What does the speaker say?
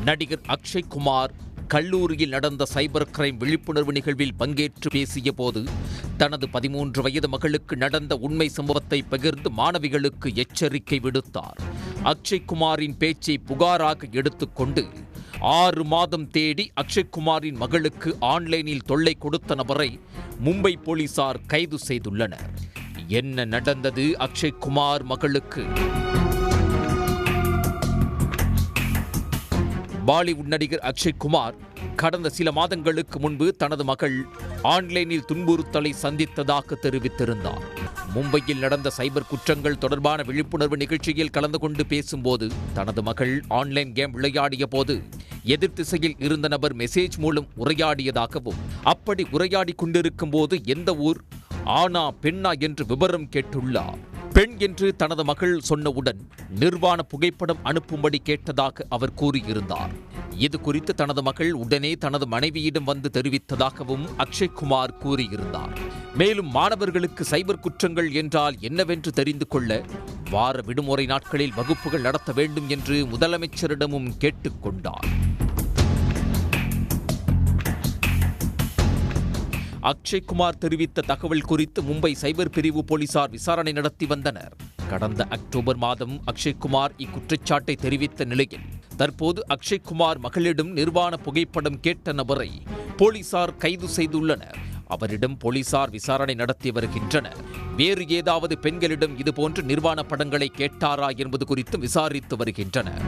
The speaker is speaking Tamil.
நடிகர் அக்ஷய் குமார் கல்லூரியில் நடந்த சைபர் கிரைம் விழிப்புணர்வு நிகழ்வில் பங்கேற்று பேசிய போது தனது 13 வயது மகளுக்கு நடந்த உண்மை சம்பவத்தை பகிர்ந்து மாணவிகளுக்கு எச்சரிக்கை விடுத்தார். அக்ஷய் குமாரின் பேச்சை புகாராக எடுத்துக்கொண்டு 6 மாதம் தேடி அக்ஷய் குமாரின் மகளுக்கு ஆன்லைனில் தொல்லை கொடுத்த நபரை மும்பை போலீசார் கைது செய்துள்ளனர். என்ன நடந்தது அக்ஷய் குமார் மகளுக்கு? பாலிவுட் நடிகர் அக்ஷய் குமார் கடந்த சில மாதங்களுக்கு முன்பு தனது மகள் ஆன்லைனில் துன்புறுத்தலை சந்தித்ததாக தெரிவித்திருந்தார். மும்பையில் நடந்த சைபர் குற்றங்கள் தொடர்பான விழிப்புணர்வு நிகழ்ச்சியில் கலந்து கொண்டு பேசும்போது தனது மகள் ஆன்லைன் கேம் விளையாடிய போது எதிர் திசையில் இருந்த நபர் மெசேஜ் மூலம் உரையாடியதாகவும், அப்படி உரையாடி கொண்டிருக்கும் போது எந்த ஊர், ஆனா பெண்ணா என்று விவரம் கேட்டுள்ளார். பெண் என்று தனது மகள் சொன்னவுடன் நிர்வாண புகைப்படம் அனுப்பும்படி கேட்டதாக அவர் கூறியிருந்தார். இது குறித்து தனது மகள் உடனே தனது மனைவியிடம் வந்து தெரிவித்ததாகவும் அக்ஷய் குமார் கூறியிருந்தார். மேலும் மாணவர்களுக்கு சைபர் குற்றங்கள் என்றால் என்னவென்று தெரிந்து கொள்ள வார விடுமுறை நாட்களில் வகுப்புகள் நடத்த வேண்டும் என்று முதலமைச்சரிடமும் கேட்டுக்கொண்டார். அக்ஷய் குமார் தெரிவித்த தகவல் குறித்து மும்பை சைபர் பிரிவு போலீசார் விசாரணை நடத்தி வந்தனர். கடந்த அக்டோபர் மாதம் அக்ஷய் குமார் இக்குற்றச்சாட்டை தெரிவித்த நிலையில் தற்போது அக்ஷய் குமார் மகளிடம் நிர்வாண புகைப்படம் கேட்ட நபரை போலீசார் கைது செய்துள்ளனர். அவரிடம் போலீசார் விசாரணை நடத்தி வருகின்றனர். வேறு ஏதாவது பெண்களிடம் இதுபோன்ற நிர்வாண படங்களை கேட்டாரா என்பது குறித்து விசாரித்து வருகின்றனர்.